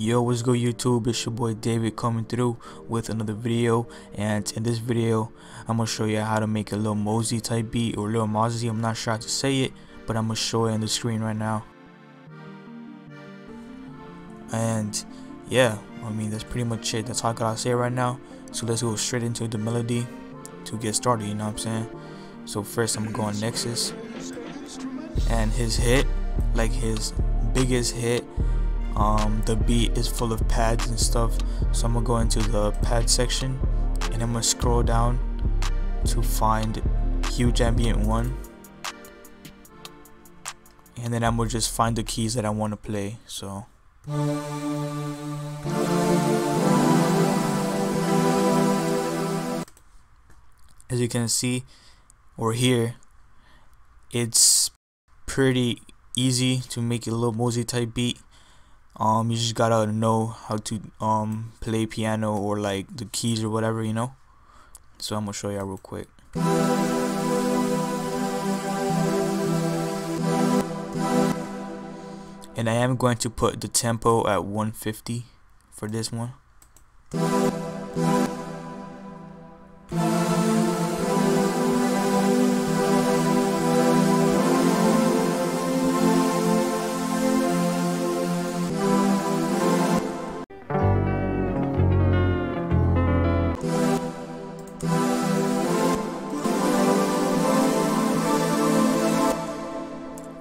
Yo, what's good YouTube? It's your boy David coming through with another video, and in this video I'm gonna show you how to make a Lil Mosey type beat, or Lil Mosey, I'm not sure how to say it, but I'm gonna show it on the screen right now. And yeah, I mean that's pretty much it. That's all I gotta say right now. So let's go straight into the melody to get started, you know what I'm saying? So first I'm gonna go on Nexus, and his hit, like his biggest hit, the beat is full of pads and stuff, so I'm gonna go into the pad section and I'm gonna scroll down to find huge ambient 1, and then I'm gonna just find the keys that I want to play. So as you can see or hear, it's pretty easy to make a Lil Mosey type beat. You just gotta know how to play piano or like the keys or whatever, you know. So I'm gonna show y'all real quick. And I am going to put the tempo at 150 for this one.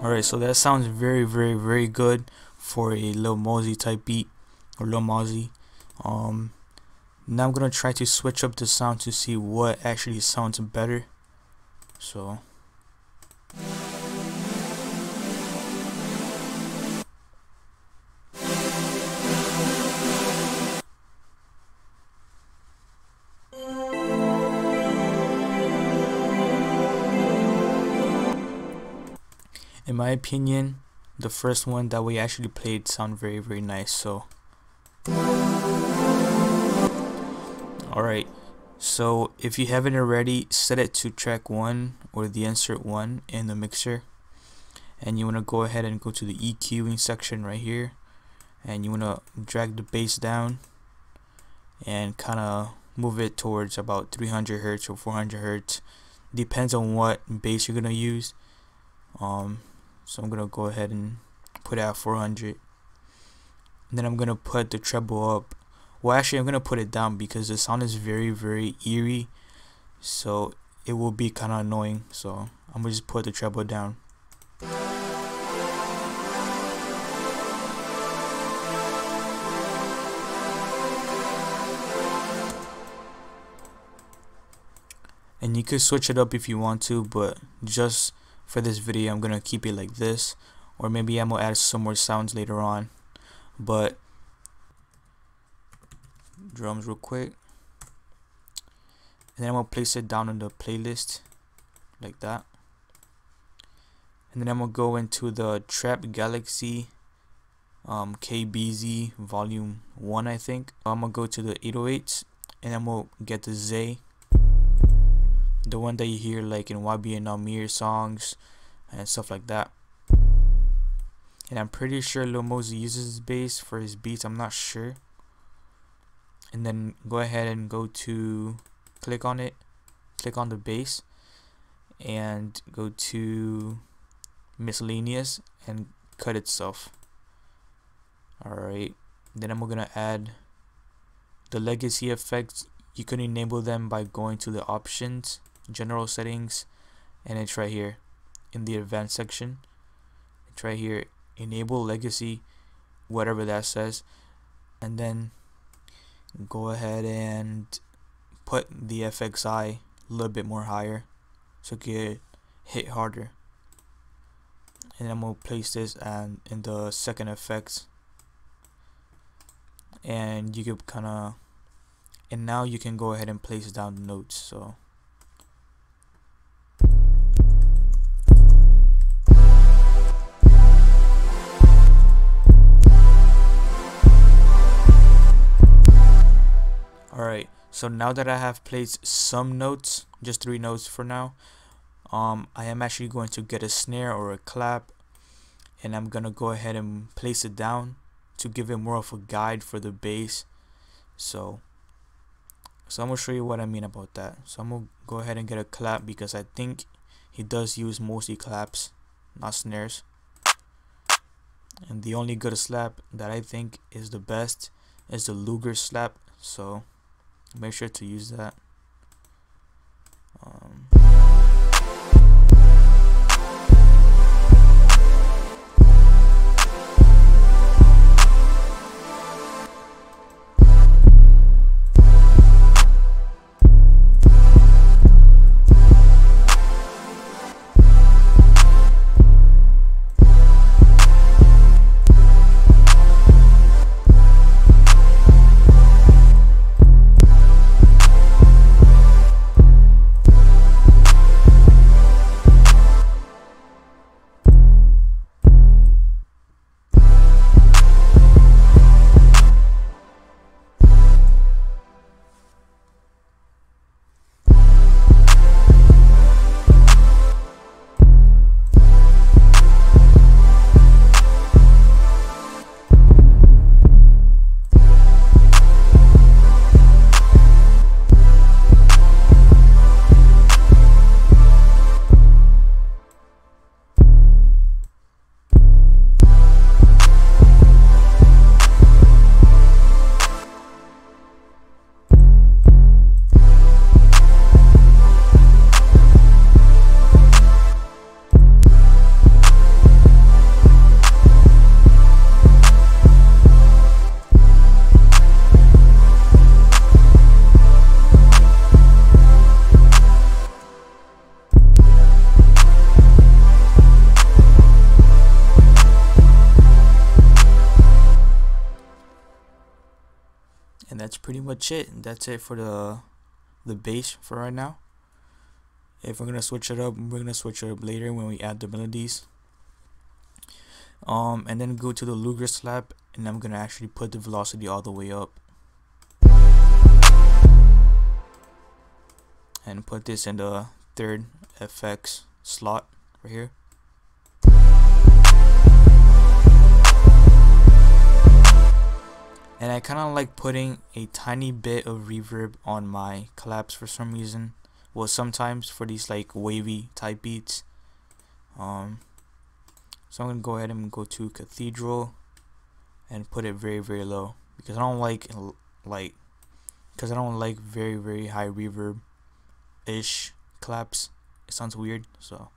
Alright, so that sounds very good for a Lil Mosey type beat, or Lil Mosey. Now I'm gonna try to switch up the sound to see what actually sounds better. So in my opinion, the first one that we actually played sound very nice. So alright, so if you haven't already, set it to track 1 or the insert 1 in the mixer, and you want to go ahead and go to the EQing section right here, and you want to drag the bass down and kind of move it towards about 300 Hertz or 400 Hertz, depends on what bass you're gonna use. So I'm gonna go ahead and put it at 400, and then I'm gonna put the treble up. Well, actually I'm gonna put it down because the sound is very eerie, so it will be kind of annoying. So I'm gonna just put the treble down. And you could switch it up if you want to, but just for this video I'm gonna keep it like this, or maybe I'm gonna add some more sounds later on. But drums real quick, and then I'm gonna place it down on the playlist like that, and then I'm gonna go into the Trap Galaxy KBZ volume 1, I think. I'm gonna go to the 808s, and I'm gonna get the Zay, the one that you hear like in YB and Amir songs and stuff like that. And I'm pretty sure Lil Mosey uses his bass for his beats, I'm not sure. And then go ahead and go to click on it, click on the bass, and go to miscellaneous and cut itself. Alright, then I'm gonna add the legacy effects. You can enable them by going to the options, general settings, and it's right here in the advanced section. It's right here, enable legacy, whatever that says, and then go ahead and put the FXI a little bit more higher so it can hit harder. And I'm gonna place this and in the second effects, and you can kind of, and now you can go ahead and place down the notes. So alright, so now that I have placed some notes, just 3 notes for now, I am actually going to get a snare or a clap, and I'm gonna go ahead and place it down to give it more of a guide for the bass. So I'm gonna show you what I mean about that. So I'm gonna go ahead and get a clap, because I think he does use mostly claps, not snares. And the only good slap that I think is the best is the Luger slap, so make sure to use that. And that's pretty much it. That's it for the bass for right now. If we're gonna switch it up, we're gonna switch it up later when we add the melodies. And then go to the Luger slap, and I'm gonna actually put the velocity all the way up, and put this in the third FX slot right here. And I kind of like putting a tiny bit of reverb on my claps for some reason. Well, sometimes for these like wavy type beats. So I'm gonna go ahead and go to Cathedral and put it very, very low, because I don't like very, very high reverb ish claps. It sounds weird. So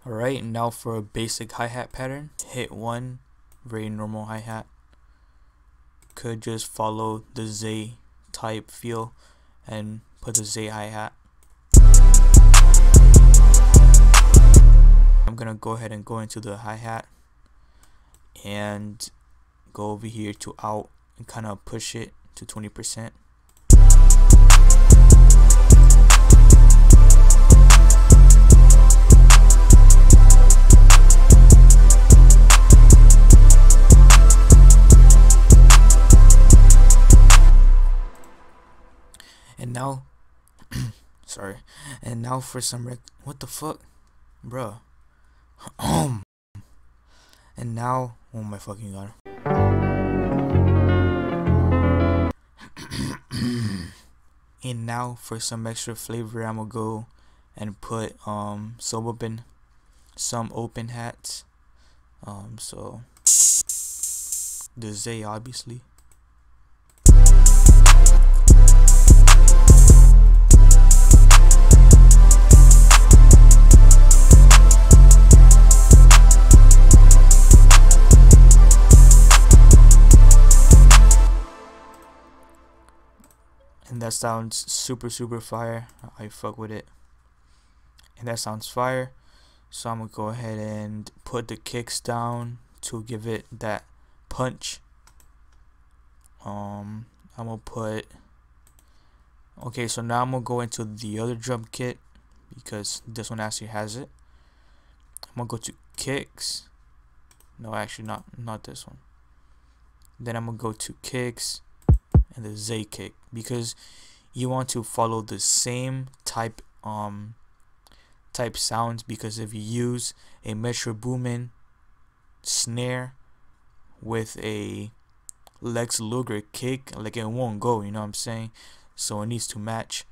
alright, now for a basic hi-hat pattern. Hit 1, very normal hi-hat. Could just follow the Zay type feel and put the Zay hi-hat. I'm gonna go ahead and go into the hi-hat and go over here to out and kind of push it to 20%. And now sorry, and now for some what the fuck, bruh. And now, oh my fucking god. And now for some extra flavor, I'm gonna go and put some open hats. So the Zay, obviously. And that sounds super fire. I fuck with it. And that sounds fire. So I'm gonna go ahead and put the kicks down to give it that punch. I'm gonna put, okay, so now I'm gonna go into the other drum kit, because this one actually has it. I'm gonna go to kicks. No, actually not this one. Then I'm gonna go to kicks and the Zay kick, because you want to follow the same type sounds, because if you use a Metro Boomin snare with a Lex Luger kick, like, it won't go, you know what I'm saying? So it needs to match.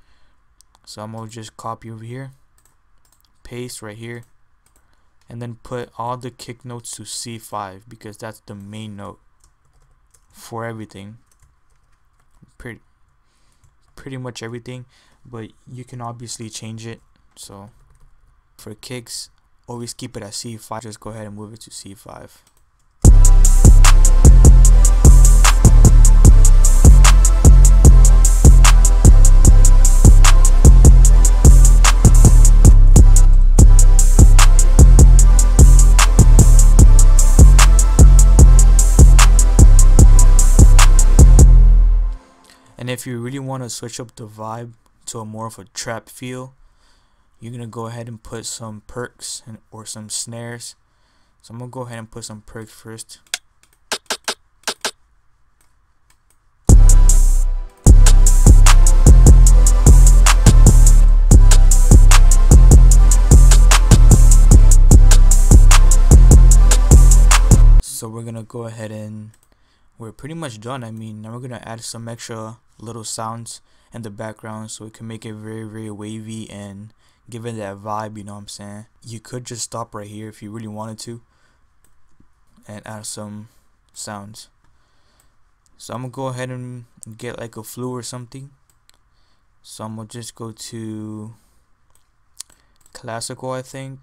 So I'm gonna just copy over here, paste right here, and then put all the kick notes to C5, because that's the main note for everything, pretty much everything, but you can obviously change it. So for kicks, always keep it at C5. Just go ahead and move it to C5. And if you really want to switch up the vibe to a more of a trap feel, you're gonna go ahead and put some perks or some snares. So I'm gonna go ahead and put some perks first. So we're gonna go ahead and we're pretty much done. I mean, now we're gonna add some extra little sounds in the background so it can make it very, very wavy and give it that vibe, you know what I'm saying? You could just stop right here if you really wanted to and add some sounds. So I'm gonna go ahead and get like a flute or something. So I'm gonna just go to classical, I think,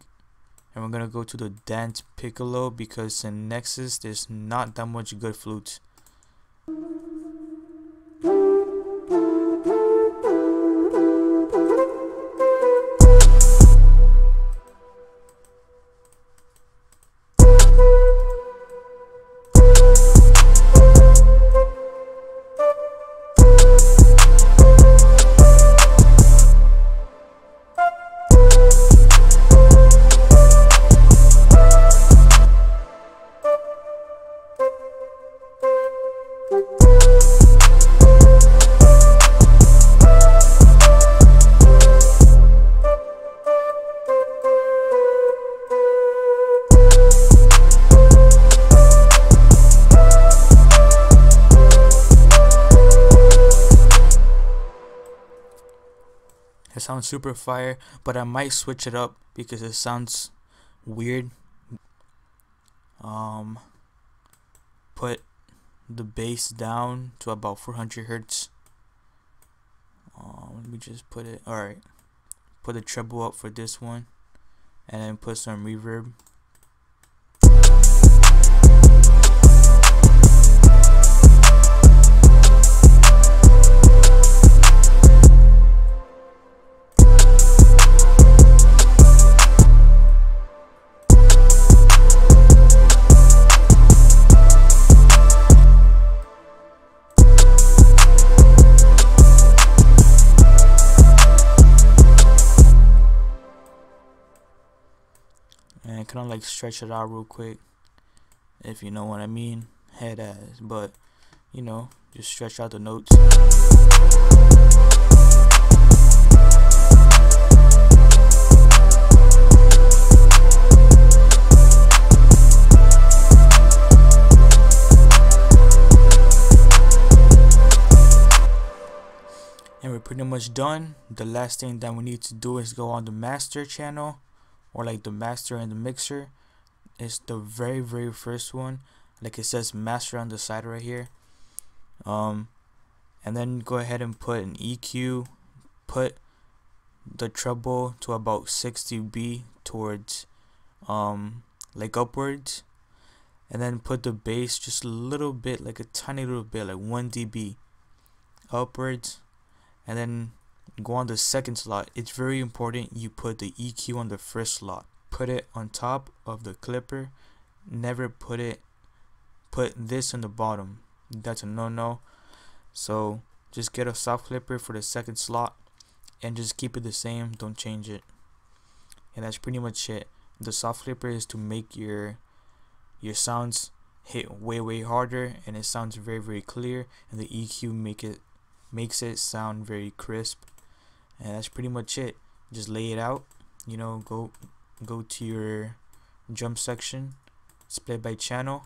and we're gonna go to the dance piccolo, because in Nexus there's not that much good flutes. It sounds super fire, but I might switch it up because it sounds weird. Put the bass down to about 400 hertz. Let me just put it. Alright, put the treble up for this one, and then put some reverb. And kind of like stretch it out real quick, if you know what I mean. Head ass, but you know, just stretch out the notes. And we're pretty much done. The last thing that we need to do is go on the master channel, or like the master and the mixer. It's the very, very first one, like it says master on the side right here. And then go ahead and put an EQ, put the treble to about 60 dB towards like upwards, and then put the bass just a little bit, like a tiny little bit, like 1 dB upwards, and then go on the second slot. It's very important you put the EQ on the first slot. Put it on top of the clipper. Never put this on the bottom. That's a no-no. So just get a soft clipper for the second slot and just keep it the same. Don't change it. And that's pretty much it. The soft clipper is to make your sounds hit way, way harder, and it sounds very, very clear, and the EQ make it makes it sound very crisp. And that's pretty much it. Just lay it out, you know, go to your drum section, split by channel.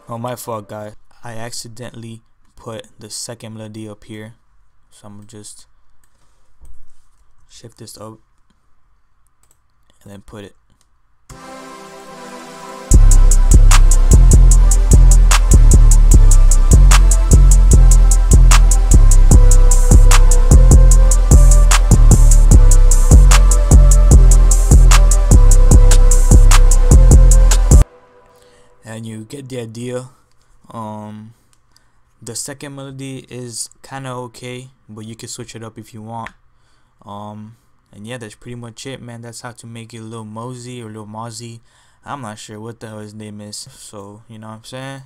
Oh, my fault, guys. I accidentally put the second melody up here, so I'm gonna just shift this up and then put it. And you get the idea. The second melody is kind of okay, but you can switch it up if you want. And yeah, that's pretty much it, man. That's how to make it Lil Mosey or Lil Mosey. I'm not sure what the hell his name is, so you know what I'm saying.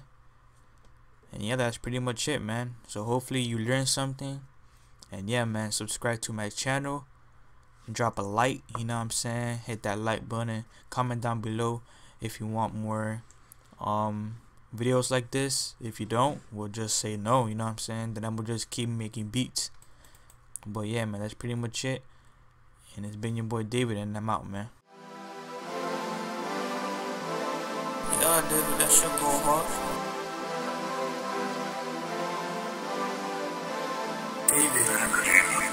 And yeah, that's pretty much it, man. So hopefully you learned something. And yeah, man, subscribe to my channel, drop a like, you know what I'm saying. Hit that like button, comment down below if you want more videos like this. If you don't, we'll just say no, you know what I'm saying. Then I'm gonna just keep making beats. But yeah, man, that's pretty much it. And it's been your boy David, and I'm out, man. Yeah, David, that shit go hard. David.